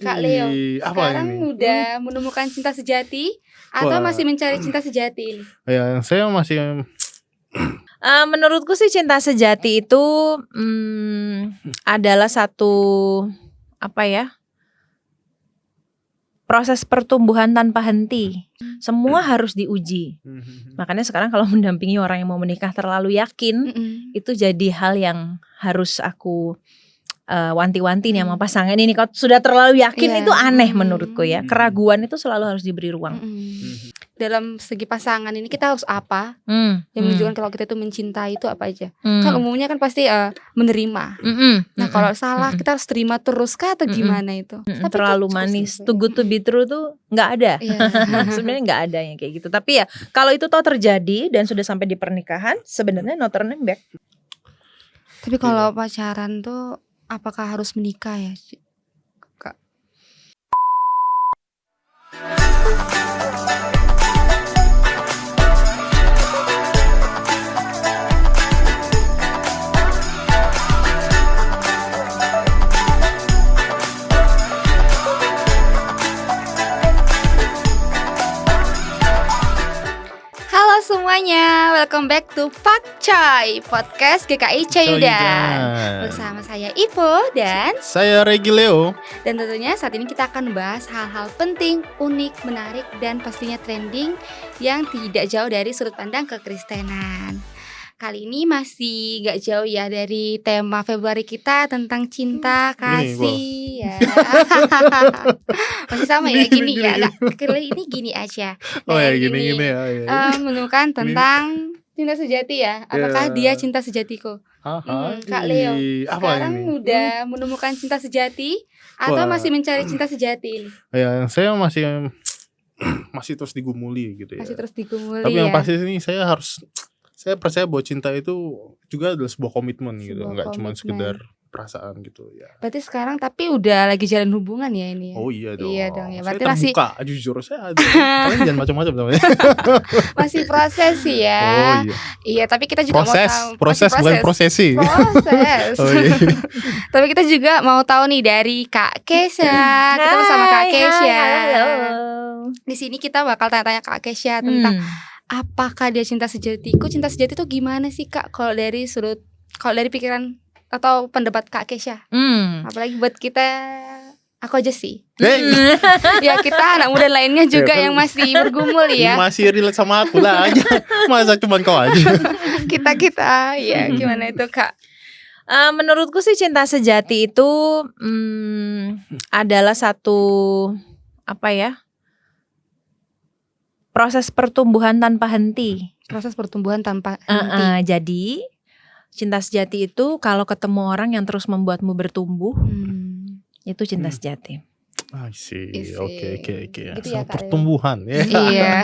Kak Leo, Apa sekarang ini? udah menemukan cinta sejati atau Wah. masih mencari cinta sejati ini? Ya, saya masih Menurutku sih cinta sejati itu adalah satu proses pertumbuhan tanpa henti. Semua harus diuji. Makanya sekarang kalau mendampingi orang yang mau menikah terlalu yakin, itu jadi hal yang harus aku wanti-wanti nih sama pasangan ini. Kalau sudah terlalu yakin itu aneh menurutku ya. Keraguan itu selalu harus diberi ruang. Dalam segi pasangan ini kita harus apa? Yang menunjukkan kalau kita itu mencintai itu apa aja? Kan umumnya kan pasti menerima. Nah kalau salah kita harus terima terus kah atau gimana itu? Tapi terlalu manis, too good to be true tuh nggak ada. Sebenarnya nggak ada yang kayak gitu. Tapi ya kalau itu toh terjadi dan sudah sampai di pernikahan, sebenarnya no turning back. Tapi kalau pacaran tuh apakah harus menikah ya, Kak? Halo semuanya, welcome back to Pak Coy Podcast GKI Coyudan. Bersama saya Ivo dan saya Regi Leo. Dan tentunya saat ini kita akan membahas hal-hal penting, unik, menarik, dan pastinya trending yang tidak jauh dari sudut pandang kekristenan. Kali ini masih gak jauh ya dari tema Februari kita tentang cinta, kasih ya. Masih sama ya, gini ya. Kali ini gini aja. Oh ya gini ya. Menemukan tentang cinta sejati ya. Apakah dia cinta sejatiku? Kak Leo, sekarang udah menemukan cinta sejati atau masih mencari cinta sejati ini? Ya, saya masih terus digumuli gitu ya. Masih terus digumuli. Tapi ya. yang pasti ini saya percaya bahwa cinta itu juga adalah sebuah komitmen gitu, nggak cuma sekedar perasaan gitu ya. Berarti sekarang tapi udah lagi jalan hubungan ya ini ya? Oh iya dong. Iya dong ya. Berarti saya terbuka, jujur saya ada. Kalian jangan macam-macam namanya. Masih proses sih ya. Oh iya. Iya, tapi kita juga mau tahu proses bukan prosesi. Proses. Oh, iya. Tapi kita juga mau tahu nih dari Kak Kesha. Kita bersama Kak Kesha. Halo. Di sini kita bakal tanya-tanya Kak Kesha tentang apakah dia cinta sejatiku? Cinta sejati itu gimana sih Kak? Kalau dari pikiran atau pendapat Kak Kesha? Apalagi buat kita, aku aja sih. Ya kita anak muda lainnya juga yang masih bergumul ya. Masih relate sama aku lah aja. Masa cuma kau aja. Kita ya gimana itu Kak? Menurutku sih cinta sejati itu adalah satu proses pertumbuhan tanpa henti. Proses pertumbuhan tanpa henti. Jadi cinta sejati itu kalau ketemu orang yang terus membuatmu bertumbuh, itu cinta sejati. Oke. Gitu ya, Kak, pertumbuhan ya. Iya.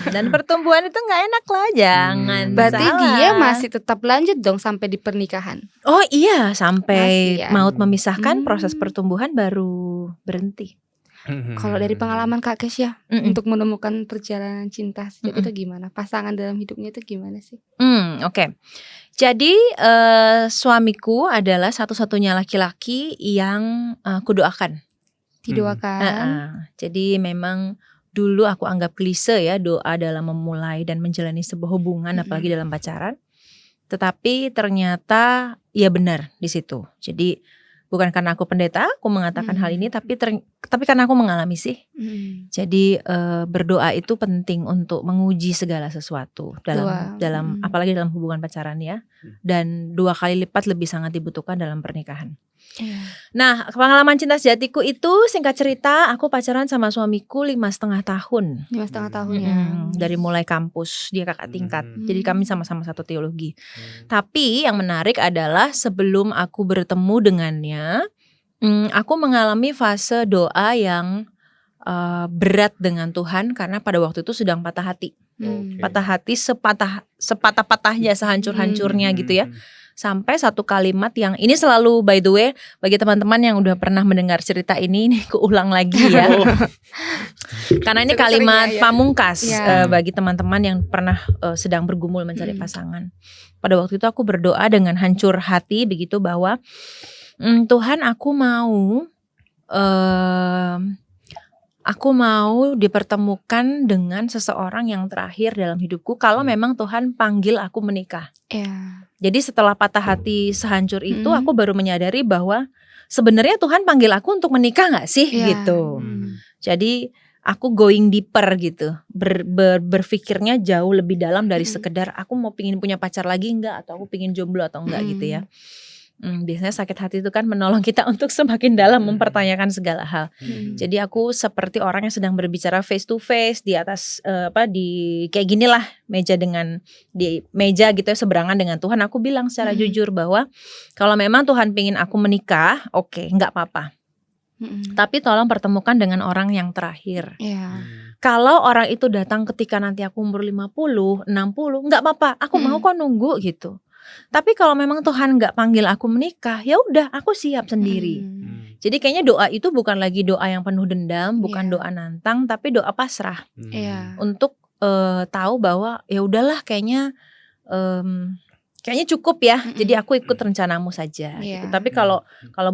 Dan pertumbuhan itu nggak enak lah, jangan. Berarti salah. dia masih tetap lanjut dong sampai di pernikahan. Oh iya, sampai Masih ya? maut memisahkan, proses pertumbuhan baru berhenti. Kalau dari pengalaman Kak Kesha untuk menemukan perjalanan cinta sejati itu gimana? Pasangan dalam hidupnya itu gimana sih? Oke. Jadi suamiku adalah satu-satunya laki-laki yang kudoakan. Didoakan. Jadi memang dulu aku anggap klise ya doa dalam memulai dan menjalani sebuah hubungan, apalagi dalam pacaran. Tetapi ternyata ya benar di situ. Jadi bukan karena aku pendeta, aku mengatakan hal ini, tapi karena aku mengalami sih. Jadi berdoa itu penting untuk menguji segala sesuatu dalam apalagi dalam hubungan pacaran ya. Dan 2 kali lipat lebih sangat dibutuhkan dalam pernikahan. Nah, pengalaman cinta sejatiku itu singkat cerita, aku pacaran sama suamiku 5,5 tahun. 5,5 tahun ya. Dari mulai kampus, dia kakak tingkat. Jadi kami sama-sama satu teologi. Tapi yang menarik adalah sebelum aku bertemu dengannya, aku mengalami fase doa yang berat dengan Tuhan karena pada waktu itu sedang patah hati. Patah hati sepatah-patahnya, sehancur-hancurnya gitu ya. Sampai satu kalimat yang ini selalu, by the way, bagi teman-teman yang udah pernah mendengar cerita ini keulang lagi ya. Karena ini kalimat pamungkas bagi teman-teman yang pernah sedang bergumul mencari pasangan. Pada waktu itu aku berdoa dengan hancur hati begitu bahwa Tuhan, aku mau aku mau dipertemukan dengan seseorang yang terakhir dalam hidupku kalau memang Tuhan panggil aku menikah. Jadi setelah patah hati sehancur itu, aku baru menyadari bahwa sebenarnya Tuhan panggil aku untuk menikah gak sih gitu. Jadi aku going deeper gitu, berpikirnya jauh lebih dalam dari sekedar aku mau pingin punya pacar lagi enggak, atau aku pingin jomblo atau enggak gitu ya. Biasanya sakit hati itu kan menolong kita untuk semakin dalam mempertanyakan segala hal. Jadi aku seperti orang yang sedang berbicara face to face di atas di kayak gini lah, meja di meja gitu ya, seberangan dengan Tuhan. Aku bilang secara jujur bahwa kalau memang Tuhan pingin aku menikah, oke, nggak apa-apa. Tapi tolong pertemukan dengan orang yang terakhir. Kalau orang itu datang ketika nanti aku umur 50, 60, nggak apa-apa. Aku mau kok nunggu gitu. Tapi kalau memang Tuhan nggak panggil aku menikah, ya udah aku siap sendiri. Jadi kayaknya doa itu bukan lagi doa yang penuh dendam, bukan doa nantang, tapi doa pasrah. Untuk tahu bahwa ya udahlah kayaknya cukup ya. Jadi aku ikut rencanamu saja. Gitu. Tapi kalau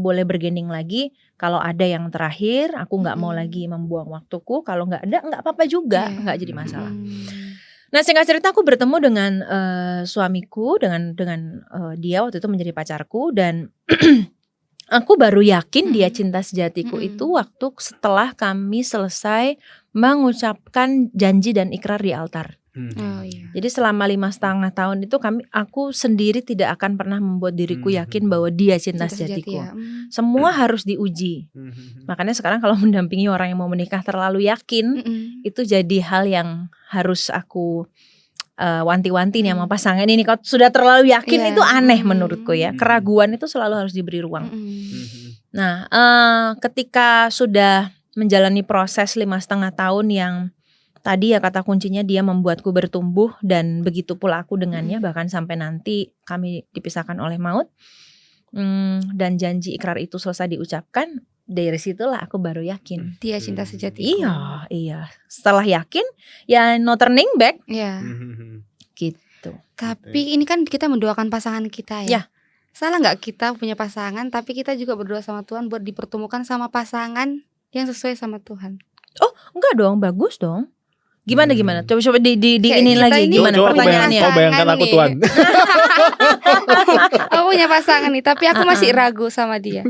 boleh bergening lagi, kalau ada yang terakhir, aku nggak mau lagi membuang waktuku. Kalau nggak ada, nggak apa-apa juga, nggak jadi masalah. Nah, singkat cerita aku bertemu dengan suamiku, dengan dia waktu itu menjadi pacarku, dan aku baru yakin dia cinta sejatiku itu waktu setelah kami selesai mengucapkan janji dan ikrar di altar. Jadi selama 5,5 tahun itu aku sendiri tidak akan pernah membuat diriku yakin bahwa dia cinta sejatiku. Semua harus diuji. Makanya sekarang kalau mendampingi orang yang mau menikah terlalu yakin, itu jadi hal yang harus aku wanti-wanti nih sama pasangan ini. Kalau sudah terlalu yakin itu aneh menurutku ya. Keraguan itu selalu harus diberi ruang. Nah, ketika sudah menjalani proses 5,5 tahun yang tadi ya kata kuncinya dia membuatku bertumbuh, dan begitu pula aku dengannya, bahkan sampai nanti kami dipisahkan oleh maut, dan janji ikrar itu selesai diucapkan. Dari situlah aku baru yakin dia cinta sejati. Iya. Setelah yakin ya no turning back. Gitu. Tapi ini kan kita mendoakan pasangan kita ya. Salah nggak kita punya pasangan tapi kita juga berdoa sama Tuhan buat dipertemukan sama pasangan yang sesuai sama Tuhan? Oh enggak dong, bagus dong. Gimana? Coba ini lagi gimana pertanyaannya? Kau bayangkan aku Tuhan. Aku punya pasangan nih, tapi aku masih ragu sama dia.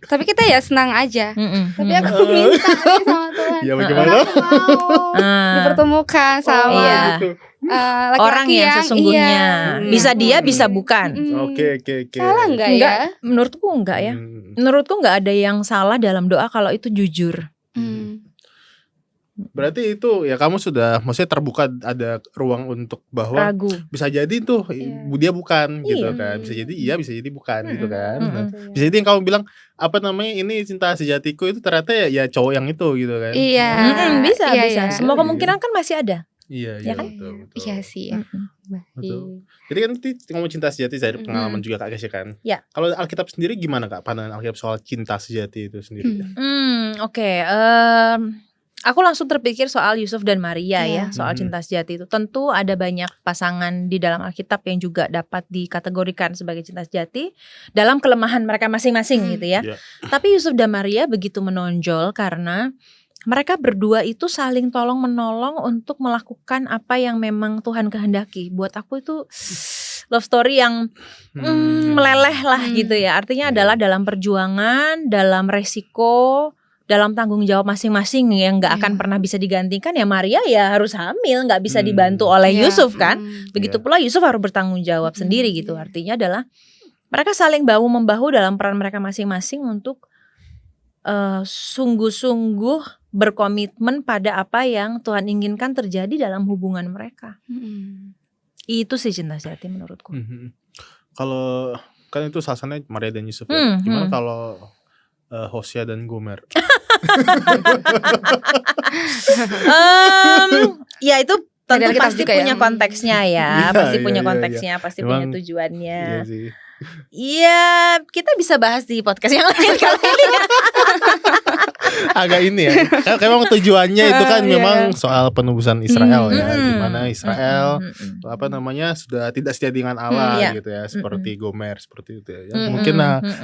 Tapi kita ya senang aja. Tapi aku minta nih sama Tuhan. Ya bagaimana? Aku mau dipertemukan sama laki-laki orang yang sesungguhnya. Bisa dia, bisa bukan. Oke. Salah nggak ya? Menurutku enggak ya. Menurutku enggak ada yang salah dalam doa kalau itu jujur. Berarti itu ya kamu sudah maksudnya terbuka, ada ruang untuk bahwa ragu. Bisa jadi tuh dia bukan gitu kan. Bisa jadi iya, bisa jadi bukan gitu kan. Bisa jadi yang kamu bilang ini cinta sejatiku itu ternyata ya cowok yang itu gitu kan. Bisa. Semua kemungkinan kan masih ada. Iya kan? Betul. Iya sih ya. Betul. Jadi kan ngomong cinta sejati dari pengalaman juga Kak Kesha kan. Kalau Alkitab sendiri gimana Kak pandangan Alkitab soal cinta sejati itu sendiri? Oke. Aku langsung terpikir soal Yusuf dan Maria ya, soal cinta sejati itu. Tentu ada banyak pasangan di dalam Alkitab yang juga dapat dikategorikan sebagai cinta sejati dalam kelemahan mereka masing-masing gitu ya. Tapi Yusuf dan Maria begitu menonjol karena mereka berdua itu saling tolong menolong untuk melakukan apa yang memang Tuhan kehendaki. Buat aku itu love story yang meleleh lah gitu ya. Artinya adalah dalam perjuangan, dalam resiko, dalam tanggung jawab masing-masing yang gak akan pernah bisa digantikan. Ya Maria ya harus hamil, gak bisa dibantu oleh Yusuf kan. Begitu pula Yusuf harus bertanggung jawab sendiri gitu. Artinya adalah mereka saling bahu-membahu dalam peran mereka masing-masing untuk sungguh-sungguh berkomitmen pada apa yang Tuhan inginkan terjadi dalam hubungan mereka. Itu sih cinta sejati menurutku. Kalau kan itu sasarannya Maria dan Yusuf ya. Gimana kalau Hosea dan Gomer? Ya itu tentu pasti punya konteksnya ya, pasti punya konteksnya, pasti punya tujuannya. Iya sih. Iya, kita bisa bahas di podcast yang lain kali ini. Agak ini ya. Kan memang tujuannya itu kan memang soal penebusan Israel ya. Gimana Israel apa namanya sudah tidak setia dengan Allah gitu ya, seperti Gomer seperti itu ya. Mungkin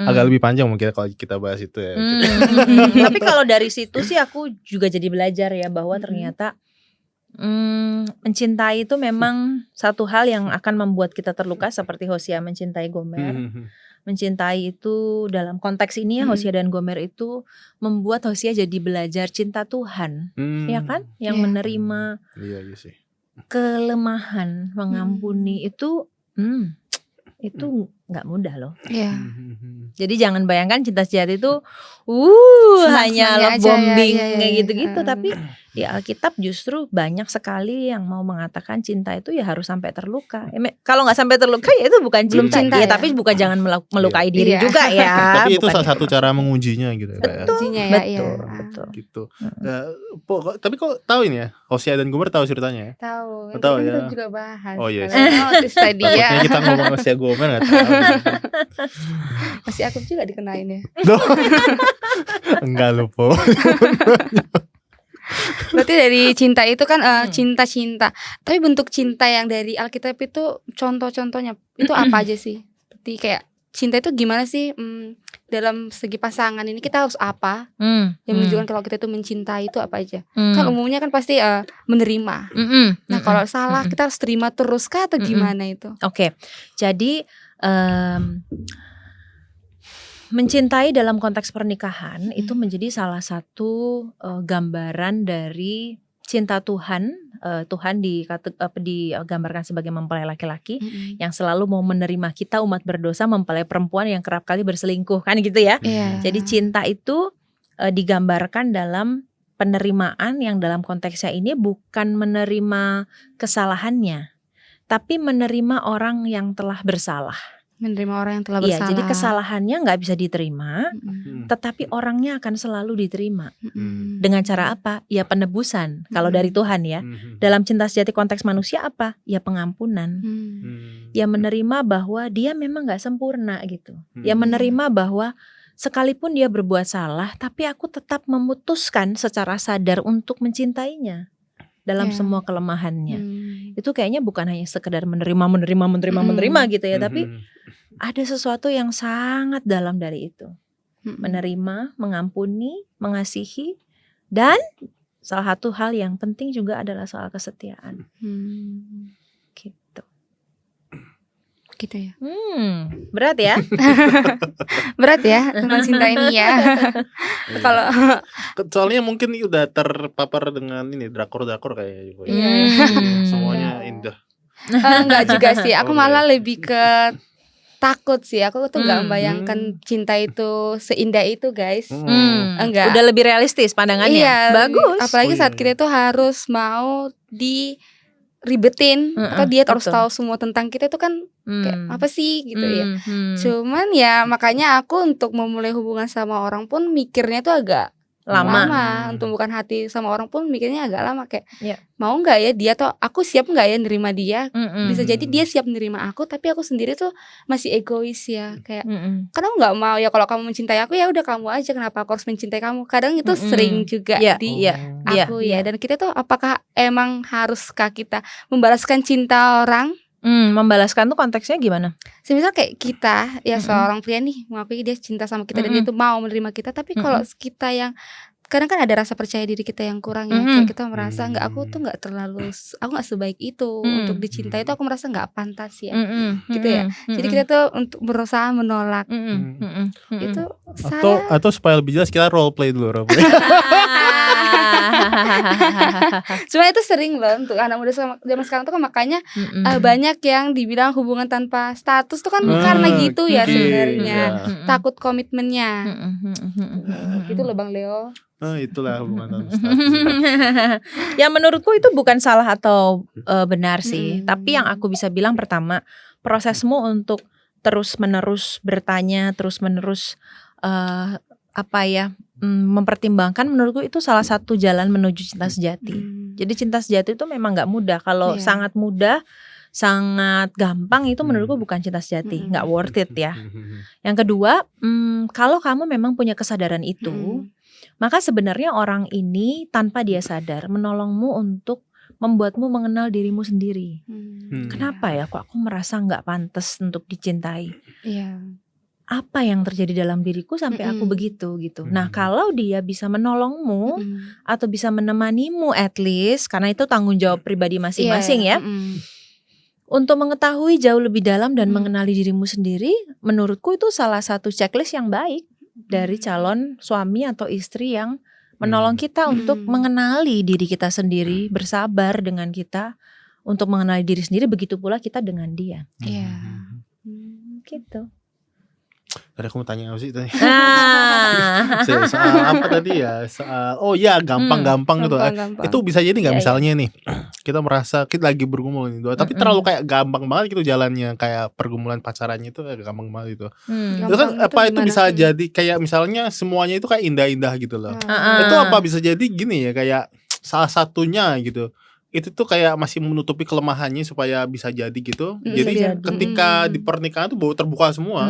agak lebih panjang mungkin kalau kita bahas itu ya. Tapi kalau dari situ sih aku juga jadi belajar ya bahwa ternyata mencintai itu memang satu hal yang akan membuat kita terluka seperti Hosea mencintai Gomer. Mencintai itu dalam konteks ini ya Hosea dan Gomer itu membuat Hosea jadi belajar cinta Tuhan, ya kan? Yang menerima sih. Kelemahan, mengampuni itu nggak mudah loh. Jadi jangan bayangkan cinta sejati itu hanya love bombing kayak gitu-gitu, tapi di Alkitab justru banyak sekali yang mau mengatakan cinta itu ya harus sampai terluka. Kalau nggak sampai terluka ya itu bukan cinta ya, tapi bukan jangan melukai diri juga ya. Tapi itu salah satu cara mengujinya gitu. Betul. Gitu. Tapi kok tahu ini ya? Hosea dan Gomer tahu ceritanya ya? Tahu ya. Kita juga bahas. Oh iya. Tadi ya. Kita ngomong Hosea Gomer nggak tahu. Masih aku juga dikenain ya. Enggak lupa. Berarti dari cinta itu kan cinta-cinta. Tapi bentuk cinta yang dari Alkitab itu contoh-contohnya itu apa aja sih? Seperti kayak cinta itu gimana sih dalam segi pasangan ini kita harus apa? Yang menunjukkan kalau kita itu mencintai itu apa aja? Kan umumnya kan pasti menerima. Nah kalau salah kita harus terima terus kah atau gimana itu? Oke. Jadi mencintai dalam konteks pernikahan itu menjadi salah satu gambaran dari cinta Tuhan. Tuhan digambarkan sebagai mempelai laki-laki yang selalu mau menerima kita umat berdosa, mempelai perempuan yang kerap kali berselingkuh, kan gitu ya. Jadi cinta itu digambarkan dalam penerimaan yang dalam konteksnya ini bukan menerima kesalahannya, tapi menerima orang yang telah bersalah. Menerima orang yang telah bersalah. Iya, jadi kesalahannya nggak bisa diterima, tetapi orangnya akan selalu diterima. Dengan cara apa? Ya penebusan. Kalau dari Tuhan ya. Dalam cinta sejati konteks manusia apa? Ya pengampunan. Ya menerima bahwa dia memang nggak sempurna gitu. Ya menerima bahwa sekalipun dia berbuat salah, tapi aku tetap memutuskan secara sadar untuk mencintainya dalam semua kelemahannya. Itu kayaknya bukan hanya sekedar menerima gitu ya, tapi ada sesuatu yang sangat dalam dari itu. Menerima, mengampuni, mengasihi, dan salah satu hal yang penting juga adalah soal kesetiaan. Gitu. Gitu ya. Berat ya? Berat ya tentang cinta ini ya. Kalau soalnya mungkin udah terpapar dengan ini drakor kayaknya juga. Semuanya indah. Enggak juga sih. Aku malah lebih ke takut sih. Aku tuh nggak membayangkan cinta itu seindah itu, guys. Enggak. Udah lebih realistis pandangannya. Iya, bagus. Apalagi saat kita tuh harus mau ribetin atau dia harus tahu semua tentang kita itu kan kayak apa sih gitu ya. Cuman ya makanya aku untuk memulai hubungan sama orang pun mikirnya tuh agak lama. Untuk bukan hati sama orang pun mikirnya agak lama kayak mau nggak ya dia tuh aku siap nggak ya nerima dia. Bisa jadi dia siap nerima aku tapi aku sendiri tuh masih egois ya kayak karena aku nggak mau ya kalau kamu mencintai aku ya udah kamu aja, kenapa aku harus mencintai kamu. Kadang itu sering juga di aku ya. Dan kita tuh apakah emang haruskah kita membalaskan cinta orang? Membalaskan tuh konteksnya gimana? Semisal kayak kita ya seorang pria nih mengakui dia cinta sama kita dan dia tuh mau menerima kita, tapi kalau kita yang kadang kan ada rasa percaya diri kita yang kurang ya, kayak kita merasa aku nggak sebaik itu untuk dicintai, itu aku merasa nggak pantas ya, gitu ya. Jadi kita tuh untuk berusaha menolak itu atau supaya lebih jelas kita role play dulu. Cuma itu sering loh untuk anak muda zaman sekarang tuh kan makanya banyak yang dibilang hubungan tanpa status tuh kan karena gitu ya sebenarnya, takut komitmennya. Gitu loh Bang Leo. Itulah hubungan tanpa status. Ya menurutku itu bukan salah atau benar sih, tapi yang aku bisa bilang pertama, prosesmu untuk terus-menerus bertanya, terus-menerus mempertimbangkan, menurutku itu salah satu jalan menuju cinta sejati. Jadi cinta sejati itu memang gak mudah. Kalau sangat mudah, sangat gampang, itu menurutku bukan cinta sejati, nggak worth it ya. Yang kedua, kalau kamu memang punya kesadaran itu, maka sebenarnya orang ini tanpa dia sadar menolongmu untuk membuatmu mengenal dirimu sendiri. Kenapa ya kok aku merasa nggak pantas untuk dicintai? Apa yang terjadi dalam diriku sampai aku begitu gitu. Nah, kalau dia bisa menolongmu atau bisa menemanimu at least, karena itu tanggung jawab pribadi masing-masing ya. Untuk mengetahui jauh lebih dalam dan mengenali dirimu sendiri, menurutku itu salah satu checklist yang baik dari calon suami atau istri yang menolong kita untuk mengenali diri kita sendiri, bersabar dengan kita untuk mengenali diri sendiri, begitu pula kita dengan dia. Gitu. Tadi aku mau tanya apa sih tadi? Soal apa tadi ya? Soal gampang-gampang gitu. Itu bisa jadi nggak misalnya nih kita merasa kita lagi bergumul nih, tapi terlalu kayak gampang banget gitu jalannya, kayak pergumulan pacarannya itu kayak gampang banget gitu. Itu kan itu bisa jadi kayak misalnya semuanya itu kayak indah-indah gitu loh. Itu apa bisa jadi gini ya, kayak salah satunya gitu. Itu tuh kayak masih menutupi kelemahannya supaya bisa jadi gitu. Jadi ketika di pernikahan tuh baru terbuka semua.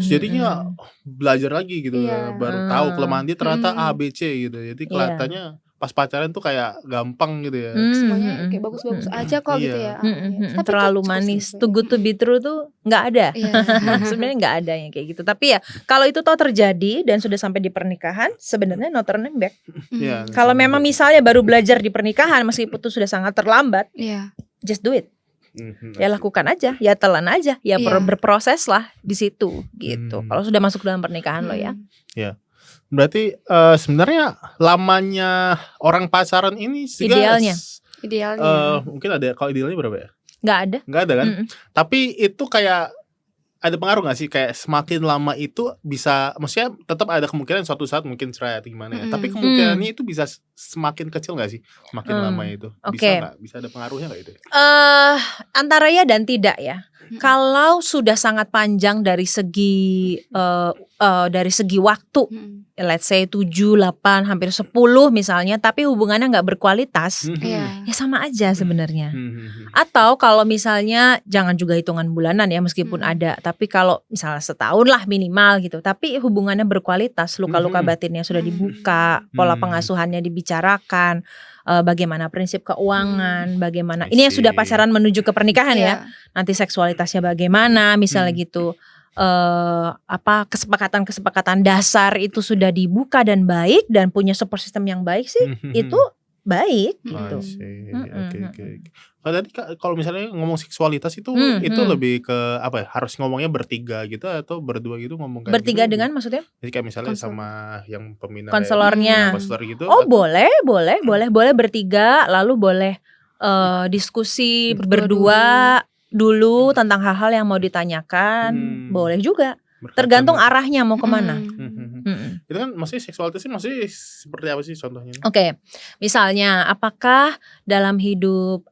Jadinya belajar lagi gitu, baru tahu kelemahan dia ternyata A B C gitu. Jadi kelihatannya pas pacaran tuh kayak gampang gitu ya. Semuanya kayak bagus-bagus aja kok gitu ya. Tapi terlalu manis, too good to be true tuh nggak ada. Sebenarnya nggak ada yang kayak gitu. Tapi ya kalau itu toh terjadi dan sudah sampai di pernikahan, sebenarnya no turning back. Kalau memang misalnya baru belajar di pernikahan meskipun itu sudah sangat terlambat, just do it. Ya lakukan aja, ya telan aja, ya berproses lah di situ gitu. Kalau sudah masuk dalam pernikahan lo ya. Berarti sebenarnya lamanya orang pacaran ini idealnya mungkin ada, kalau idealnya berapa ya? Nggak ada kan? Tapi itu kayak ada pengaruh nggak sih, kayak semakin lama itu bisa, maksudnya tetap ada kemungkinan suatu saat mungkin cerai atau gimana ya, tapi kemungkinannya itu bisa semakin kecil nggak sih semakin lama itu? Bisa nggak? Bisa ada pengaruhnya nggak itu? Antara ya dan tidak ya. Kalau sudah sangat panjang dari segi waktu, let's say 7, 8, hampir 10 misalnya, tapi hubungannya nggak berkualitas, ya sama aja sebenarnya. Atau kalau misalnya jangan juga hitungan bulanan ya, meskipun ada, tapi kalau misalnya setahun lah minimal gitu, tapi hubungannya berkualitas, luka-luka batinnya sudah dibuka, pola pengasuhannya dibicarakan, bagaimana prinsip keuangan, bagaimana ini yang sudah pacaran menuju ke pernikahan ya, nanti seksualitasnya bagaimana misalnya gitu, kesepakatan dasar itu sudah dibuka dan baik dan punya support system yang baik sih, itu baik gitu. Kalau misalnya ngomong seksualitas itu lebih ke apa ya? Harus ngomongnya bertiga gitu atau berdua gitu, ngomong kayak bertiga gitu? dengan maksudnya? Jadi kayak misalnya sama yang pembina konselornya, konselor gitu. Oh boleh bertiga, lalu boleh diskusi berdua dulu tentang hal-hal yang mau ditanyakan, boleh juga. Tergantung arahnya mau kemana. Itu kan maksudnya seksualitas masih seperti apa sih contohnya? Misalnya apakah dalam hidup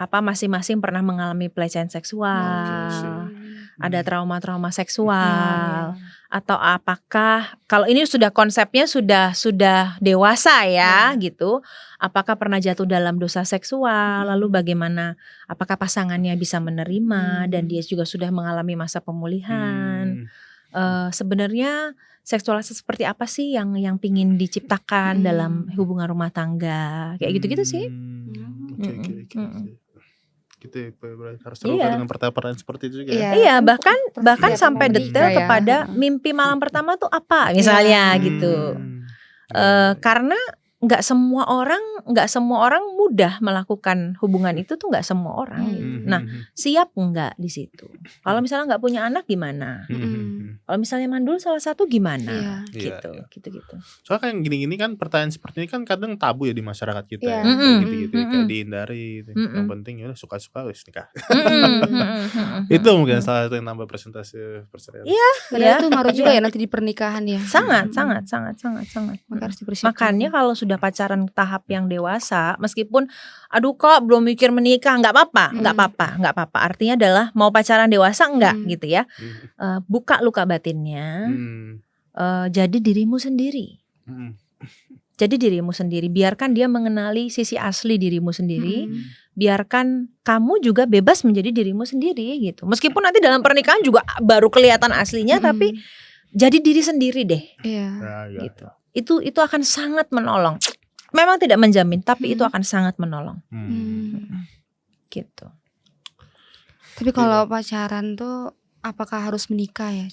masing-masing pernah mengalami pelecehan seksual, ada trauma-trauma seksual, atau apakah kalau ini sudah konsepnya sudah dewasa ya gitu, apakah pernah jatuh dalam dosa seksual, lalu bagaimana, apakah pasangannya bisa menerima dan dia juga sudah mengalami masa pemulihan. Sebenarnya seksualitas seperti apa sih yang pingin diciptakan dalam hubungan rumah tangga, kayak gitu-gitu sih. Gitu ya, harus terbuka dengan pertanyaan seperti itu juga. Bahkan sampai detail kepada mimpi malam pertama tuh apa misalnya gitu. Karena nggak semua orang mudah melakukan hubungan itu tuh, nggak semua orang gitu. Nah, siap nggak di situ? Kalau misalnya nggak punya anak gimana? Kalau misalnya mandul salah satu gimana? Gitu. Soalnya kan gini-gini kan, pertanyaan seperti ini kan kadang tabu ya di masyarakat kita. Gitu-gitu kayak dihindari. Yang penting ya suka-suka wis nikah. Itu mungkin salah satu yang nambah presentasi perceraian. Padahal itu ngaruh juga ya nanti di pernikahan ya. Sangat. Makanya kalau sudah pacaran tahap yang dewasa, meskipun aduh kok belum mikir menikah, nggak apa-apa. Artinya adalah mau pacaran dewasa enggak gitu ya. Buka luka batinnya. Jadi dirimu sendiri. Biarkan dia mengenali sisi asli dirimu sendiri. biarkan kamu juga bebas menjadi dirimu sendiri gitu. Meskipun nanti dalam pernikahan juga baru kelihatan aslinya, tapi jadi diri sendiri deh. Iya. Gitu. Itu akan sangat menolong. Memang tidak menjamin, tapi itu akan sangat menolong. Gitu. Tapi kalau pacaran tuh apakah harus menikah ya,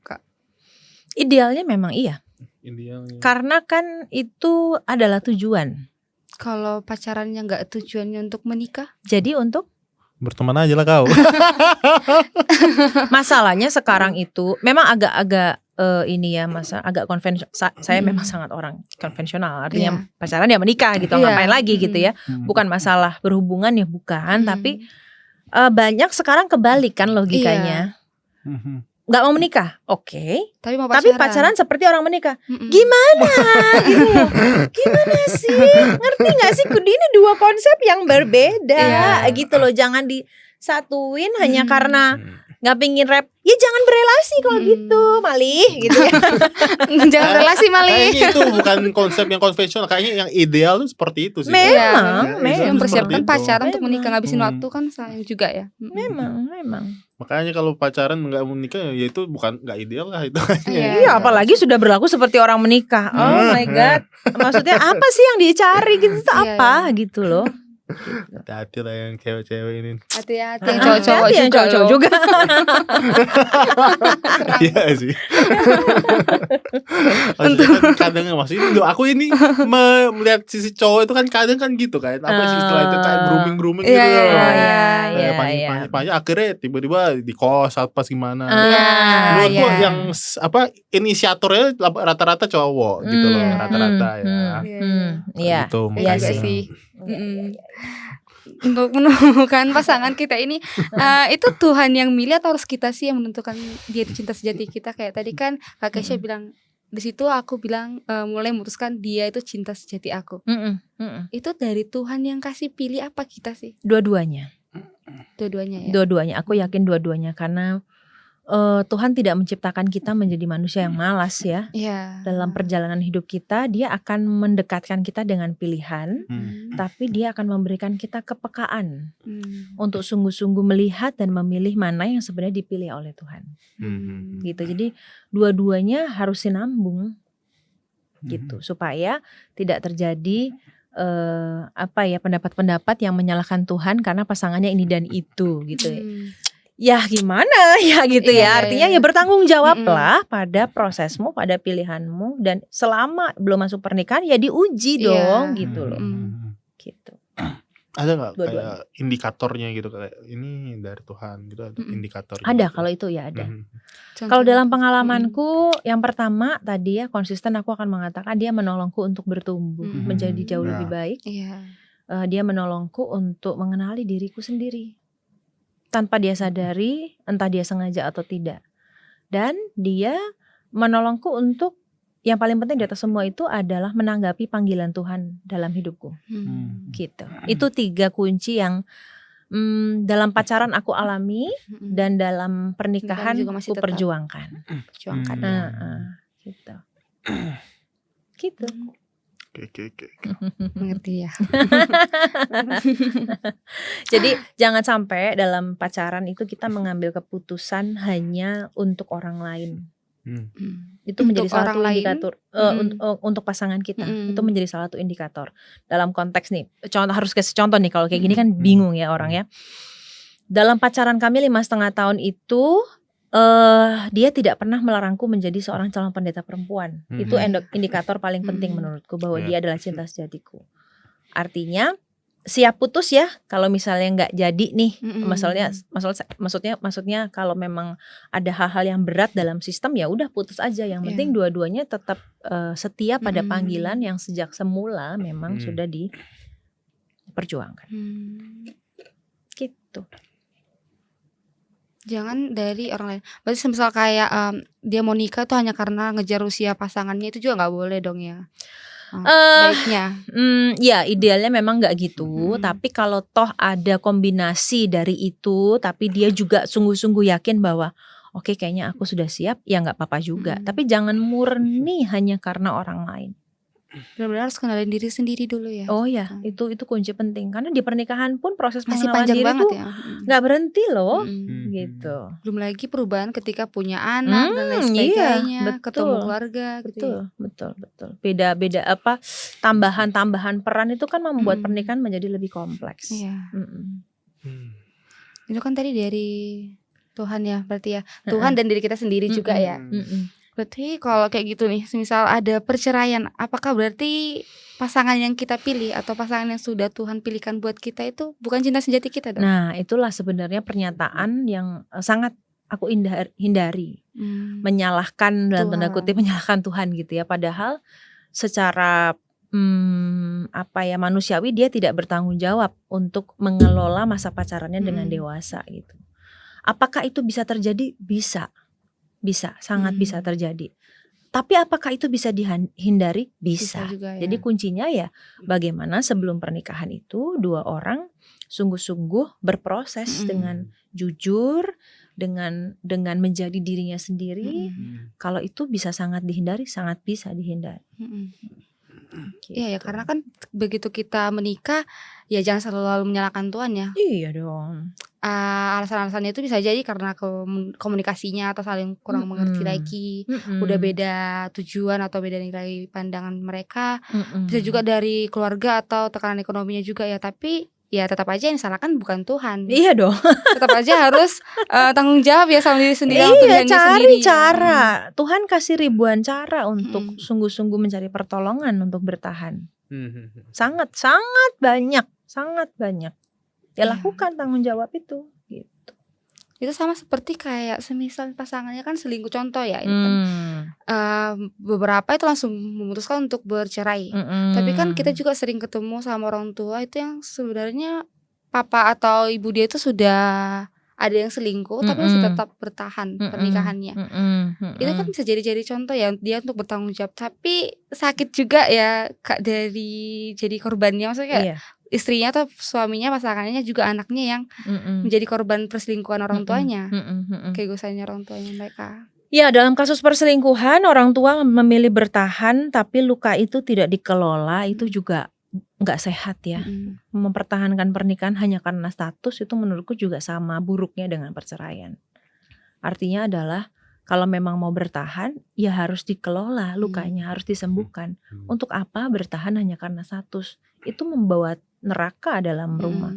Kak? Idealnya memang iya. Idealnya. Karena kan itu adalah tujuan. Kalau pacarannya nggak tujuannya untuk menikah, jadi untuk berteman aja lah kau. Masalahnya sekarang itu memang agak-agak ini ya, agak konvensional. Saya memang sangat orang konvensional. Artinya pacaran ya menikah gitu, ngapain lagi gitu ya. Bukan masalah berhubungan ya bukan, tapi banyak sekarang kebalik kan logikanya. Nggak mau menikah, oke. Tapi pacaran seperti orang menikah. Gimana gitu loh. Gimana sih? Ngerti gak sih? Ini dua konsep yang berbeda gitu loh. Jangan disatuin hanya karena nggak pingin rap. Ya jangan berelasi kalau gitu, Malih gitu ya. Jangan berelasi, Malih. Kayaknya itu bukan konsep yang konvensional. Kayaknya yang ideal tuh seperti itu sih. Memang mempersiapkan pacaran untuk menikah, ngabisin waktu kan sayang juga ya. Memang. Makanya kalau pacaran nggak menikah ya itu bukan nggak ideal lah itu. Iya, apalagi sudah berlaku seperti orang menikah. Oh my god. Maksudnya apa sih yang dicari gitu? Apa gitu loh. Hati-hati lah yang cewek-cewek ini. Hati-hati yang cowok-cowok juga. Iya sih. Kadang maksudnya aku ini melihat sisi cowok itu kan kadang kan gitu kan. Apa sih istilah itu kayak grooming gitu. Iya. Panggil akhirnya tiba-tiba di kos apa gimana. Menurutku yang inisiatornya rata-rata cowok gitu loh, rata-rata ya. Iya. Gitu, Iya sih. Untuk menemukan pasangan kita ini itu Tuhan yang milih atau harus kita sih yang menentukan dia itu cinta sejati kita? Kayak tadi kan Kak Kesha bilang di situ, aku bilang mulai memutuskan dia itu cinta sejati aku. Itu dari Tuhan yang kasih pilih apa kita sih? Dua-duanya ya. Dua-duanya, aku yakin dua-duanya karena Tuhan tidak menciptakan kita menjadi manusia yang malas ya. Dalam perjalanan hidup kita, dia akan mendekatkan kita dengan pilihan, tapi dia akan memberikan kita kepekaan untuk sungguh-sungguh melihat dan memilih mana yang sebenarnya dipilih oleh Tuhan. Gitu. Jadi dua-duanya harus sinambung gitu, supaya tidak terjadi pendapat-pendapat yang menyalahkan Tuhan karena pasangannya ini dan itu gitu ya. Ya gimana ya gitu ya. Artinya ya bertanggung jawablah pada prosesmu, pada pilihanmu, dan selama belum masuk pernikahan ya diuji dong gitu loh. Gitu. Ada nggak kayak indikatornya gitu, kayak ini dari Tuhan gitu, ada indikator? Ada gitu. Kalau itu ya ada. Kalau dalam pengalamanku yang pertama tadi ya konsisten, aku akan mengatakan dia menolongku untuk bertumbuh menjadi jauh lebih baik. Dia menolongku untuk mengenali diriku sendiri. Tanpa dia sadari, entah dia sengaja atau tidak. Dan dia menolongku untuk, yang paling penting di atas semua itu adalah menanggapi panggilan Tuhan dalam hidupku. Gitu. Itu 3 kunci yang dalam pacaran aku alami dan dalam pernikahan aku perjuangkan. Gitu. Gitu. Oke. Mengerti ya. Jadi jangan sampai dalam pacaran itu kita mengambil keputusan hanya untuk orang lain. Itu menjadi salah satu indikator untuk pasangan kita. Itu menjadi salah satu indikator. Dalam konteks nih, harus kasih contoh nih, kalau kayak gini kan bingung ya orang ya. Dalam pacaran kami 5,5 tahun itu dia tidak pernah melarangku menjadi seorang calon pendeta perempuan. Itu indikator paling penting menurutku bahwa dia adalah cinta sejatiku. Artinya siap putus ya kalau misalnya nggak jadi nih. Maksudnya kalau memang ada hal-hal yang berat dalam sistem ya udah putus aja. Yang penting dua-duanya tetap setia pada panggilan yang sejak semula memang sudah diperjuangkan. Gitu. Jangan dari orang lain. Berarti misal kayak dia mau nikah tuh hanya karena ngejar usia pasangannya, itu juga nggak boleh dong ya. Baiknya. Ya idealnya memang nggak gitu. Tapi kalau toh ada kombinasi dari itu, tapi dia juga sungguh-sungguh yakin bahwa oke, kayaknya aku sudah siap, ya nggak apa-apa juga. Tapi jangan murni hanya karena orang lain. Benar-benar harus kenalin diri sendiri dulu ya. Oh ya, itu kunci penting. Karena di pernikahan pun proses Masih pengenalan panjang diri banget tuh ya. nggak berhenti loh, Mm-mm. gitu. Belum lagi perubahan ketika punya anak dan lain sebagainya, Iya, ketemu betul. keluarga gitu ya. Betul. Beda-beda tambahan-tambahan peran itu kan membuat pernikahan menjadi lebih kompleks. Iya. Itu kan tadi dari Tuhan ya, berarti ya. Tuhan dan diri kita sendiri juga ya. Berarti kalau kayak gitu nih, misal ada perceraian, apakah berarti pasangan yang kita pilih atau pasangan yang sudah Tuhan pilihkan buat kita itu bukan cinta sejati kita dong? Nah, itulah sebenarnya pernyataan yang sangat aku hindari. Menyalahkan dalam tanda kutip menyalahkan Tuhan gitu ya. Padahal secara manusiawi dia tidak bertanggung jawab untuk mengelola masa pacarannya dengan dewasa gitu. Apakah itu bisa terjadi? Bisa, sangat bisa terjadi. Tapi apakah itu bisa dihindari? Bisa juga ya. Jadi kuncinya ya bagaimana sebelum pernikahan itu dua orang sungguh-sungguh berproses dengan jujur, dengan menjadi dirinya sendiri. Kalau itu bisa sangat dihindari, sangat bisa dihindari. Gitu. Iya ya, karena kan begitu kita menikah ya jangan selalu menyalahkan Tuhan ya. Iya dong. Alasan-alasannya itu bisa jadi karena komunikasinya atau saling kurang mengerti lagi, udah beda tujuan atau beda nilai pandangan mereka, bisa juga dari keluarga atau tekanan ekonominya juga ya. Tapi ya tetap aja yang salahkan bukan Tuhan. Iya dong. Tetap aja harus tanggung jawab ya sama diri sendiri. Iya, cari cara. Tuhan kasih ribuan cara untuk sungguh-sungguh mencari pertolongan untuk bertahan. Sangat banyak. Ya lakukan tanggung jawab itu. Gitu. Itu sama seperti kayak semisal pasangannya kan selingkuh, contoh ya itu kan. Beberapa itu langsung memutuskan untuk bercerai. Tapi kan kita juga sering ketemu sama orang tua itu yang sebenarnya papa atau ibu dia itu sudah ada yang selingkuh tapi masih tetap bertahan pernikahannya. Itu kan bisa jadi contoh ya dia untuk bertanggung jawab. Tapi sakit juga ya Kak dari jadi korbannya, maksudnya kayak istrinya atau suaminya, pasangannya juga anaknya yang menjadi korban perselingkuhan orang tuanya, keegoisannya orang tuanya mereka. Ya, dalam kasus perselingkuhan orang tua memilih bertahan tapi luka itu tidak dikelola, itu juga nggak sehat ya. Mempertahankan pernikahan hanya karena status itu menurutku juga sama buruknya dengan perceraian. Artinya adalah kalau memang mau bertahan ya harus dikelola lukanya, harus disembuhkan. Untuk apa bertahan hanya karena status? Itu membawa neraka dalam rumah.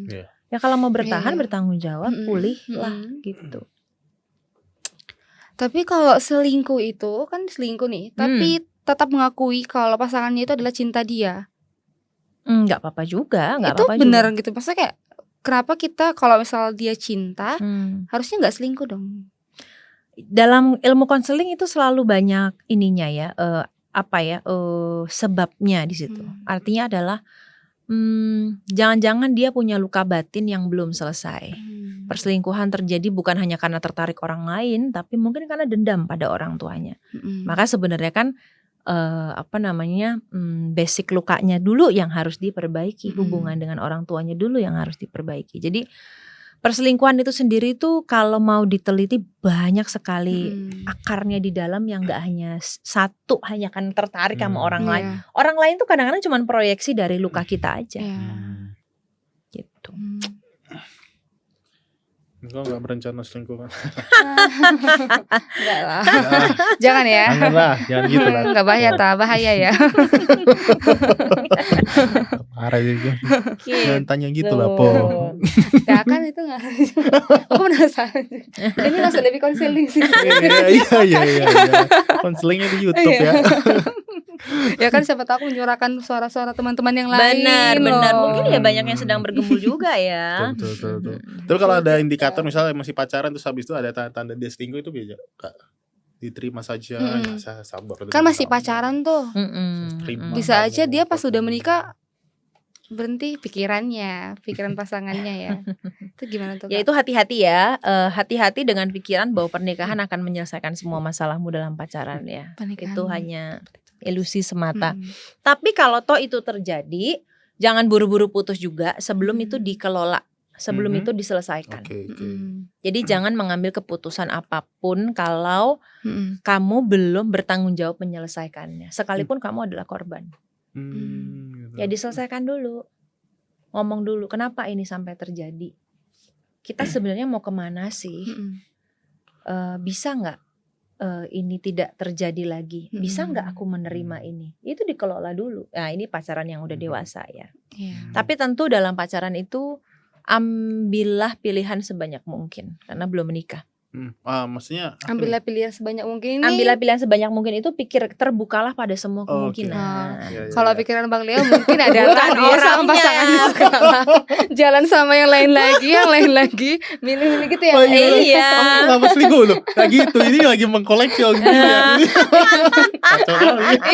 Ya kalau mau bertahan bertanggung jawab, pulih lah gitu. Tapi kalau selingkuh itu kan selingkuh nih, tapi tetap mengakui kalau pasangannya itu adalah cinta dia. Nggak apa-apa juga, nggak itu apa-apa benar juga. gitu. Maksudnya kayak kenapa kita kalau misal dia cinta harusnya nggak selingkuh dong? Dalam ilmu konseling itu selalu banyak ininya ya, sebabnya di situ. Artinya adalah jangan-jangan dia punya luka batin yang belum selesai. Perselingkuhan terjadi bukan hanya karena tertarik orang lain, tapi mungkin karena dendam pada orang tuanya. Maka sebenarnya kan basic lukanya dulu yang harus diperbaiki, hubungan dengan orang tuanya dulu yang harus diperbaiki. Jadi perselingkuhan itu sendiri itu kalau mau diteliti banyak sekali akarnya di dalam yang nggak hanya satu, hanya kan tertarik sama orang lain. Orang lain tuh kadang-kadang cuma proyeksi dari luka kita aja. Gitu. Kok gak berencana selingkuh kan? Enggak lah. Jangan ya. Jangan gitu lah. Enggak bahaya ya. Parah juga. Jangan tanya gitu lah Po. Ya kan itu gak. Aku penasaran. Ini langsung lebih konseling sih. Iya. Konselingnya di YouTube ya. Ya kan siapa tahu menyuarakan suara-suara teman-teman yang lain. Benar. Mungkin ya banyak yang sedang bergumul juga ya. Betul. Terus kalau ada indikator misalnya masih pacaran terus habis itu ada tanda-tanda dia selingkuh itu biasa Kak. Diterima saja, ya sabar. Kan masih pacaran tuh. Bisa aja dia pas sudah menikah berhenti pikiran pasangannya ya. Itu gimana tuh Kak? Ya itu hati-hati ya. Hati-hati dengan pikiran bahwa pernikahan akan menyelesaikan semua masalahmu dalam pacaran ya. Itu hanya ilusi semata. Tapi kalau toh itu terjadi, jangan buru-buru putus juga sebelum itu dikelola, sebelum itu diselesaikan. Jadi jangan mengambil keputusan apapun kalau kamu belum bertanggung jawab menyelesaikannya, sekalipun kamu adalah korban. Gitu. Ya diselesaikan dulu. Ngomong dulu kenapa ini sampai terjadi. Kita sebenarnya mau kemana sih? Bisa nggak ini tidak terjadi lagi? Bisa nggak aku menerima ini? Itu dikelola dulu. Nah ini pacaran yang udah dewasa ya. Tapi tentu dalam pacaran itu ambillah pilihan sebanyak mungkin karena belum menikah. Maksudnya ambillah pilihan sebanyak mungkin ini. Ambillah pilihan sebanyak mungkin itu terbukalah pada semua kemungkinan. Kalau pikiran Bang Leo mungkin adalah dia sama pasangannya jalan sama yang lain lagi, milih-milih gitu ya. Iya. Nggak mau selingkuh loh. Kayak gitu. Ini lagi mengkoleksi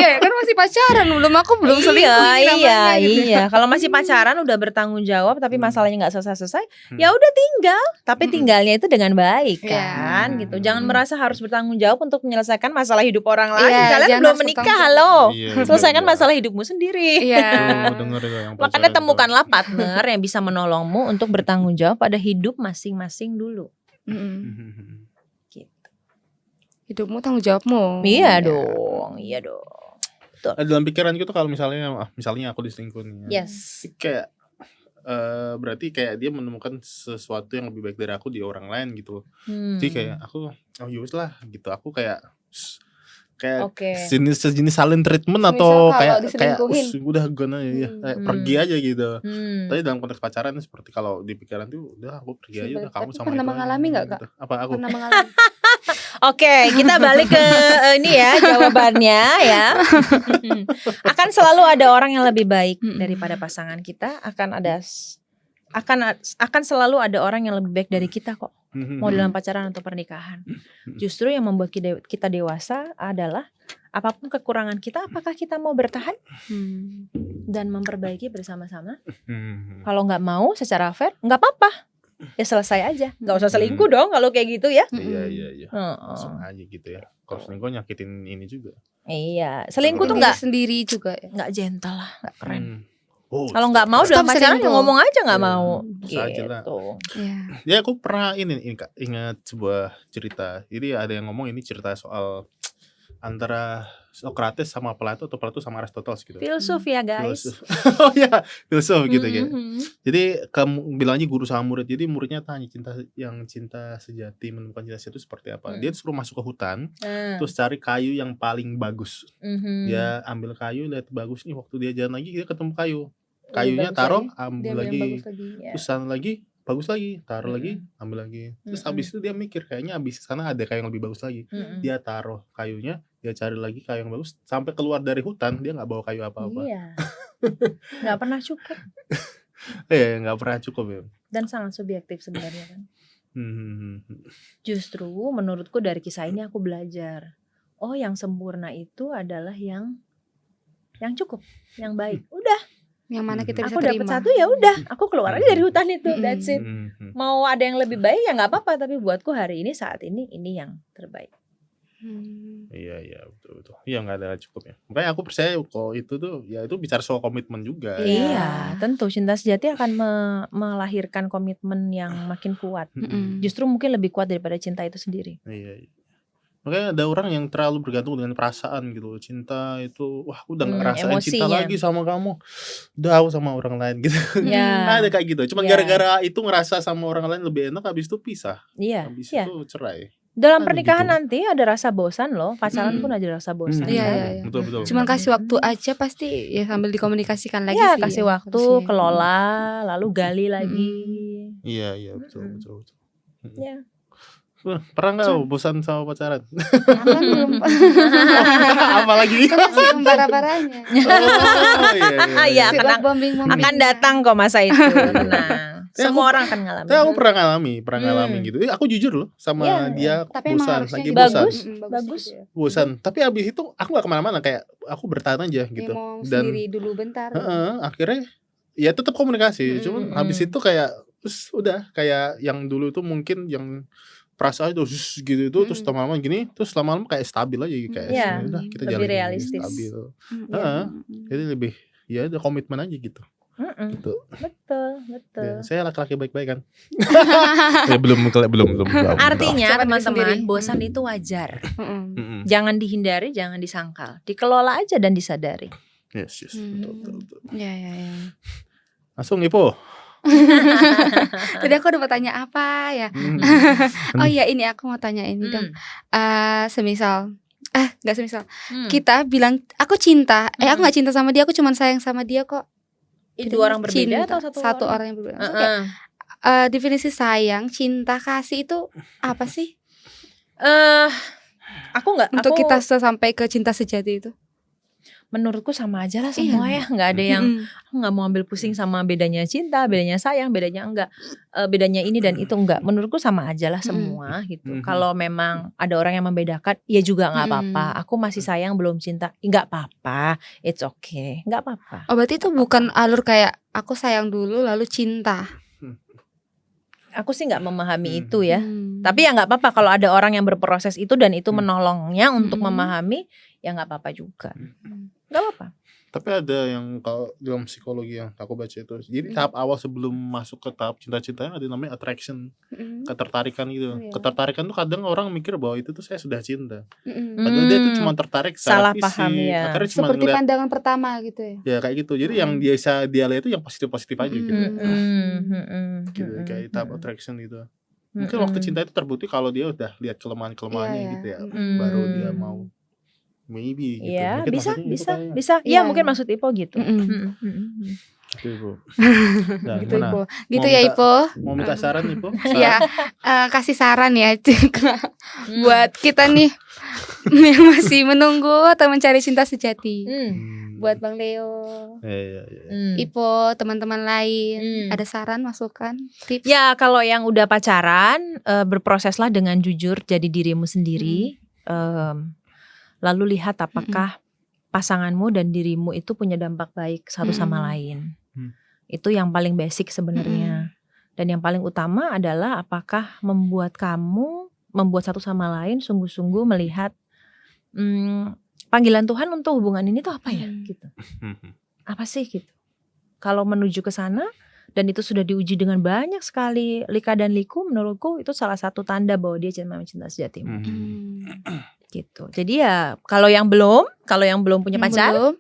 Iya kan masih pacaran, aku belum selingkuh. Iya. Kalau masih pacaran udah bertanggung jawab tapi masalahnya nggak selesai, ya udah tinggal. Tapi tinggalnya itu dengan baik kan, gitu. Jangan merasa harus bertanggung jawab untuk menyelesaikan masalah hidup orang lain. Kalian belum menikah, halo. Selesaikan masalah hidupmu sendiri. Makanya temukanlah partner yang bisa menolongmu untuk bertanggung jawab pada hidup masing-masing dulu. Gitu. Hidupmu tanggung jawabmu. Iya dong. Betul. Dalam pikiran gitu kalau misalnya aku diselingkuh nih. Yes. Kayak berarti kayak dia menemukan sesuatu yang lebih baik dari aku di orang lain gitu. Jadi kayak aku yus lah gitu. Aku kayak sejenis silent treatment atau kayak udah gana ya kayak pergi aja gitu. Tapi dalam konteks pacaran seperti kalau di pikiran tuh udah aku pergi aja udah kamu sama pernah mengalami nggak Kak? Gitu. Apa aku? Pernah mengalami. Oke, kita balik ke ini ya jawabannya ya. Akan selalu ada orang yang lebih baik daripada pasangan kita. Akan selalu ada orang yang lebih baik dari kita kok. Mau dalam pacaran atau pernikahan. Justru yang membuat kita dewasa adalah apapun kekurangan kita, apakah kita mau bertahan dan memperbaiki bersama-sama. Kalau nggak mau secara fair, nggak apa-apa. Ya selesai aja, nggak usah selingkuh dong kalau kayak gitu ya. Iya. Langsung aja gitu ya. Kalau selingkuh nyakitin ini juga. Iya, selingkuh tuh nggak sendiri juga, nggak gentle lah, nggak keren. Kalau nggak mau dalam pacaran ya ngomong aja nggak mau. Gitu. Ya aku pernah ingat sebuah cerita. Jadi ada yang ngomong ini cerita soal antara Socrates sama Plato atau Plato sama Aristoteles gitu. Filsuf ya guys. Oh ya, filsuf gitu ya. Jadi kamu bilang aja guru sama murid. Jadi muridnya tanya cinta sejati, menemukan cinta sejati itu seperti apa. Dia suruh masuk ke hutan, terus cari kayu yang paling bagus. Dia ambil kayu, lihat bagus nih, waktu dia jalan lagi dia ketemu kayu. Kayunya taruh, ambil lagi. Terus sana lagi, bagus lagi, taruh lagi, ambil lagi. Terus habis itu dia mikir kayaknya habis sana ada kayu yang lebih bagus lagi. Dia taruh kayunya, dia cari lagi kayu yang bagus, sampai keluar dari hutan dia nggak bawa kayu apa-apa. Iya. Nggak pernah cukup. Nggak pernah cukup ya. Dan sangat subjektif sebenarnya kan. Justru menurutku dari kisah ini aku belajar. Oh, yang sempurna itu adalah yang cukup, yang baik. Udah. Yang mana kita bisa aku terima. Aku dapat satu ya udah, aku keluar aja dari hutan itu. That's it. Mau ada yang lebih baik ya nggak apa-apa, tapi buatku hari ini saat ini yang terbaik. Iya betul. Iya nggak ada cukupnya. Makanya aku percaya kalau itu tuh ya itu bicara soal komitmen juga. Iya, tentu cinta sejati akan melahirkan komitmen yang makin kuat. Justru mungkin lebih kuat daripada cinta itu sendiri. Iya. Makanya ada orang yang terlalu bergantung dengan perasaan gitu. Cinta itu, wah aku udah gak ngerasain cinta lagi sama kamu, udah aku sama orang lain gitu. Ada kayak gitu. Cuma gara-gara itu ngerasa sama orang lain lebih enak, habis itu pisah. Habis itu cerai. Dalam pernikahan nanti ada rasa bosan loh. Pacaran pun ada rasa bosan. Iya. Betul. Cuman kasih waktu aja pasti ya, sambil dikomunikasikan lagi sih. Kasih waktu, kelola, lalu gali lagi. Iya betul. Ya. Pernah gak bosan sama pacaran? Belum. Apalagi masih membara-baranya. Iya, akan datang kok masa itu. Tenang. Semua orang akan ngalamin. Tapi aku pernah ngalamin gitu. Aku jujur loh sama dia, bosan, lagi bagus. Bosan. Tapi abis itu aku gak kemana-mana, kayak aku bertahan aja gitu. Dan sendiri dulu bentar. Akhirnya ya tetap komunikasi. Cuman habis itu kayak udah kayak yang dulu tuh mungkin yang perasaan itu gitu itu terus lama-lama gini, terus lama-lama kayak stabil aja kayak udah kita jalan realistis. Stabil. Jadi lebih ya ada komitmen aja gitu. Gitu. Betul. Ya, saya laki-laki baik-baik kan. belum. Artinya teman-teman, bosan itu wajar. Jangan dihindari, jangan disangkal. Dikelola aja dan disadari. Yes. Betul. Ya. Langsung Ipo. Tadi aku udah mau tanya apa ya? Oh iya, ini aku mau tanya ini dong. Semisal nggak semisal. Kita bilang aku cinta, aku nggak cinta sama dia, aku cuma sayang sama dia kok. Itu dua orang berbeda cinta, atau satu orang yang berbeda? Maksudnya definisi sayang, cinta, kasih itu apa sih? Untuk kita sampai ke cinta sejati itu. Menurutku sama aja lah semua ya, nggak ada yang aku nggak mau ambil pusing sama bedanya cinta, bedanya sayang, bedanya enggak, bedanya ini dan itu enggak. Menurutku sama aja lah semua gitu. Kalau memang ada orang yang membedakan, ya juga nggak apa-apa. Aku masih sayang belum cinta, nggak apa-apa, it's okay, nggak apa-apa. Oh berarti itu bukan alur kayak aku sayang dulu lalu cinta. Aku sih nggak memahami itu ya. Tapi ya nggak apa-apa kalau ada orang yang berproses itu dan itu menolongnya untuk memahami, ya nggak apa-apa juga. Nggak apa-apa. Tapi ada yang kalau dalam psikologi yang aku baca itu, jadi tahap awal sebelum masuk ke tahap cinta-cintanya ada namanya attraction, ketertarikan gitu. Ketertarikan tuh kadang orang mikir bahwa itu tuh saya sudah cinta, padahal dia tuh cuma tertarik secara salah fisik, paham ya. cuma Seperti ngeliat, pandangan pertama gitu ya. ya kayak gitu. Jadi yang dia lihat itu yang positif-positif aja gitu. Gitu kayak tahap attraction gitu. Mungkin waktu cinta itu terbukti kalau dia udah lihat kelemahan-kelemahannya gitu ya, baru dia mau. Maybe gitu. Ya, mungkin bisa. Ya, mungkin maksud Ipo gitu. Gitu Ipo. Nah, gitu Ipo. Gitu ya Ipo. Mau minta saran Ipo? Ya, kasih saran ya buat kita nih yang masih menunggu atau mencari cinta sejati. Buat Bang Leo, Ipo, teman-teman lain, ada saran, masukan, tips? Ya, kalau yang udah pacaran, berproseslah dengan jujur jadi dirimu sendiri. Lalu lihat apakah pasanganmu dan dirimu itu punya dampak baik satu sama lain. Itu yang paling basic sebenarnya. Dan yang paling utama adalah apakah membuat satu sama lain sungguh-sungguh melihat panggilan Tuhan untuk hubungan ini tuh apa ya gitu. Apa sih gitu. Kalau menuju ke sana dan itu sudah diuji dengan banyak sekali lika dan liku, menurutku itu salah satu tanda bahwa dia cinta sejatimu. Gitu. Jadi ya kalau yang belum punya pacar,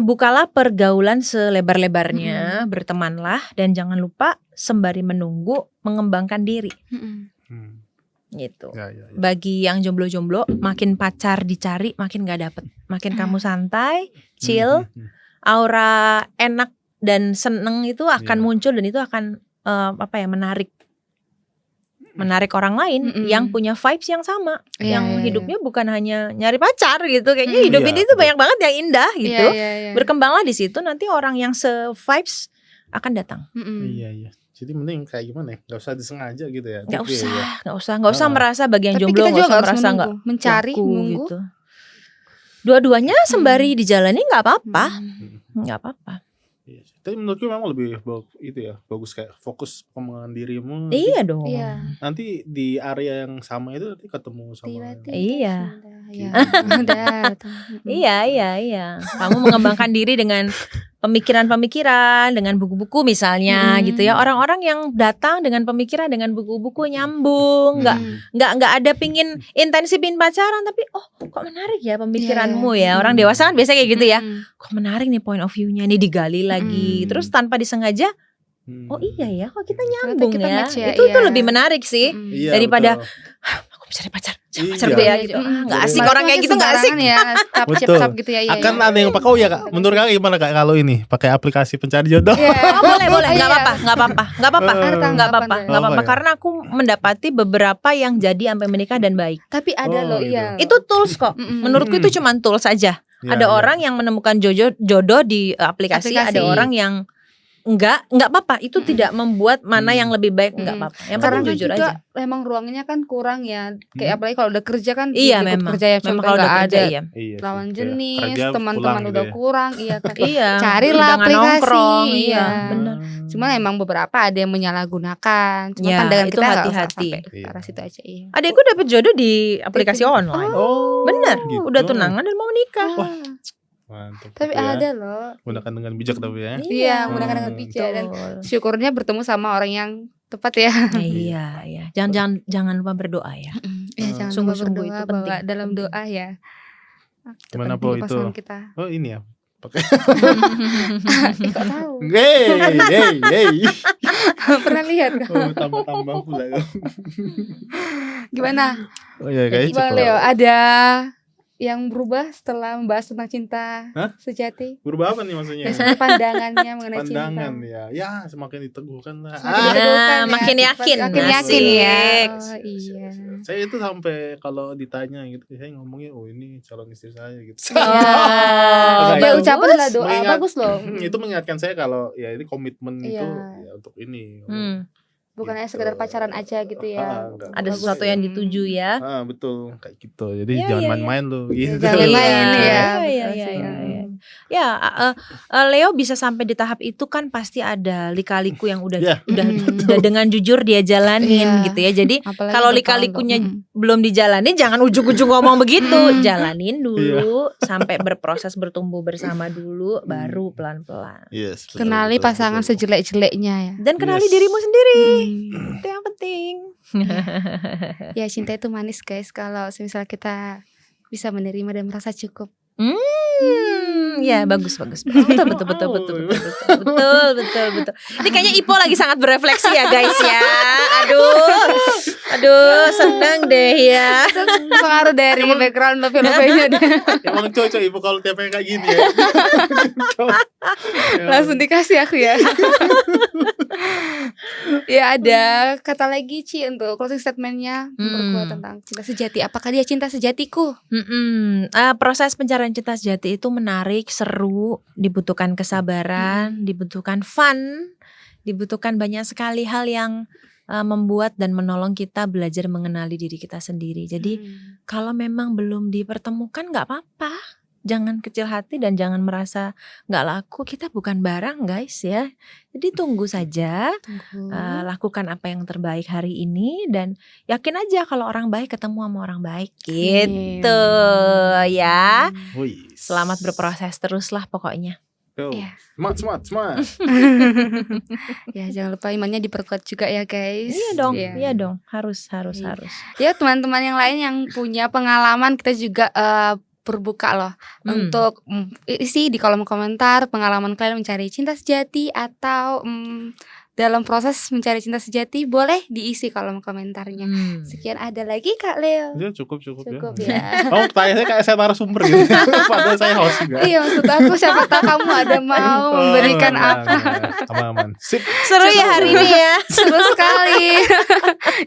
bukalah pergaulan selebar-lebarnya, bertemanlah dan jangan lupa sembari menunggu mengembangkan diri. Gitu. Ya. Bagi yang jomblo-jomblo, makin pacar dicari makin gak dapet, makin kamu santai, chill, aura enak dan seneng itu akan muncul dan itu akan menarik orang lain yang punya vibes yang sama, yang hidupnya bukan hanya nyari pacar gitu, kayaknya hidup ini tuh banyak banget yang indah gitu. Berkembanglah di situ, nanti orang yang se-vibes akan datang. Iya. Jadi mending kayak gimana ya? Gak usah disengaja gitu ya. Gak usah merasa bagian jomblo, gak usah merasa gak mencari, menunggu gitu. Dua-duanya sembari dijalani gak apa-apa. Gak apa-apa. Tapi menurutku memang lebih bagus kayak fokus pengembangan dirimu. Iya dong. Nanti di area yang sama itu nanti ketemu sama. Iya. Iya. Kamu mengembangkan diri dengan pemikiran-pemikiran, dengan buku-buku misalnya gitu ya. Orang-orang yang datang dengan pemikiran, dengan buku-buku nyambung, nggak ada pingin intensifin pacaran, tapi kok menarik ya pemikiranmu ya. Orang dewasa kan biasa kayak gitu ya. Kok menarik nih point of view-nya nih, digali lagi. Terus tanpa disengaja, oh iya ya, kok kita nyambung ya. Itu lebih menarik sih daripada aku bisa cari pacar gue ya gitu. Nggak asik orang kayak gitu, nggak asik ya. Cap gitu ya. Akan ada yang pakai Kak. Menurut Kak gimana Kak kalau ini pakai aplikasi pencari jodoh? Boleh. Nggak apa-apa. Karena aku mendapati beberapa yang jadi sampai menikah dan baik. Tapi ada loh, Itu tools kok. Menurutku itu cuma tools saja. Ada orang yang menemukan jodoh di aplikasi. Ada orang yang nggak apa-apa. Itu tidak membuat mana yang lebih baik, nggak apa-apa. Yang penting jujur aja. Memang ruangnya kan kurang ya. Kayak apalagi kalau udah kerja kan. Memang. Kerja ya, memang kalau udah kerja lawan jenis, teman-teman udah kurang, kan. Carilah aplikasi. Benar. Cuma emang beberapa ada yang menyalahgunakan. Cuma pandangan itu kita hati-hati. Ke arah situ aja. Adikku dapet jodoh di aplikasi online. Bener. Gitu. Udah tunangan dan mau menikah. Mantap. Tapi ada loh. Gunakan dengan bijak tapi ya. Iya, menggunakan dengan bijak dan syukurnya bertemu sama orang yang tepat ya. Iya. Jangan lupa berdoa ya. Jangan sungguh-sungguh itu penting. Dalam doa ya. Gimana Po itu? Kita. Oh ini ya. Pakai. Kok tahu? Hey. Pernah lihat kok? Oh, tambah-tambah pula. Gimana? Oh ya guys, Gimana Leo? Ada yang berubah setelah membahas tentang cinta sejati? Berubah apa nih maksudnya? Ya, pandangannya mengenai pandangan cinta. ya semakin diteguhkan lah. Makin yakin ya. Oh, iya. Saya itu sampai kalau ditanya gitu, saya ngomongnya ini calon istri saya gitu. Ya ucapan lah doa bagus loh. Itu mengingatkan saya kalau ya ini komitmen itu ya untuk ini. Bukan hanya sekedar pacaran aja gitu ya. Ada sesuatu yang dituju ya. Betul kayak gitu. Jadi jangan main-main lo gitu. Jangan main ya. Ya, Leo bisa sampai di tahap itu kan pasti ada lika-liku yang udah dengan jujur dia jalanin gitu ya. Jadi kalau lika-likunya belum dijalanin jangan ujug-ujug ngomong begitu. Jalanin dulu sampai berproses bertumbuh bersama dulu baru pelan-pelan. Yes, kenali pasangan sejelek-jeleknya ya. Dan kenali dirimu sendiri. Itu yang penting. Ya cinta itu manis guys kalau misal kita bisa menerima dan merasa cukup. Ya bagus. Betul. Ini kayaknya Ipo lagi sangat berefleksi ya guys ya. Aduh, senang deh ya. Pengaruh dari background lebih-lebihnya deh. Emang cocok Ibu kalau tiap kayak gini ya. Langsung dikasih aku ya. Ya ada kata lagi Ci untuk closing statementnya memperkuat tentang cinta sejati. Apakah dia cinta sejatiku? Proses pencarian cinta sejati itu menarik, seru, dibutuhkan kesabaran, dibutuhkan fun, dibutuhkan banyak sekali hal yang membuat dan menolong kita belajar mengenali diri kita sendiri. Jadi kalau memang belum dipertemukan gak apa-apa. Jangan kecil hati dan jangan merasa gak laku. Kita bukan barang guys ya. Jadi tunggu saja, lakukan apa yang terbaik hari ini. Dan yakin aja kalau orang baik ketemu sama orang baik gitu ya. Selamat berproses teruslah pokoknya. Smart. Ya jangan lupa imannya diperkuat juga ya guys. Iya dong, harus. Ya teman-teman yang lain yang punya pengalaman kita juga berbuka loh untuk isi di kolom komentar pengalaman kalian mencari cinta sejati atau dalam proses mencari cinta sejati boleh diisi kolom komentarnya. Sekian ada lagi Kak Leo. Ya cukup ya. Tanya saya kayak saya narasumber gitu. Padahal saya host juga. Iya maksud aku siapa tahu kamu ada mau memberikan apa. Aman. Sip. Seru ya hari ini ya. Seru sekali.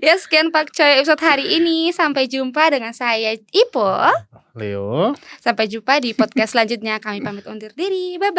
Ya sekian Pak Coy episode hari ini. Sampai jumpa dengan saya Ipo, Leo. Sampai jumpa di podcast selanjutnya. Kami pamit undur diri. Bye.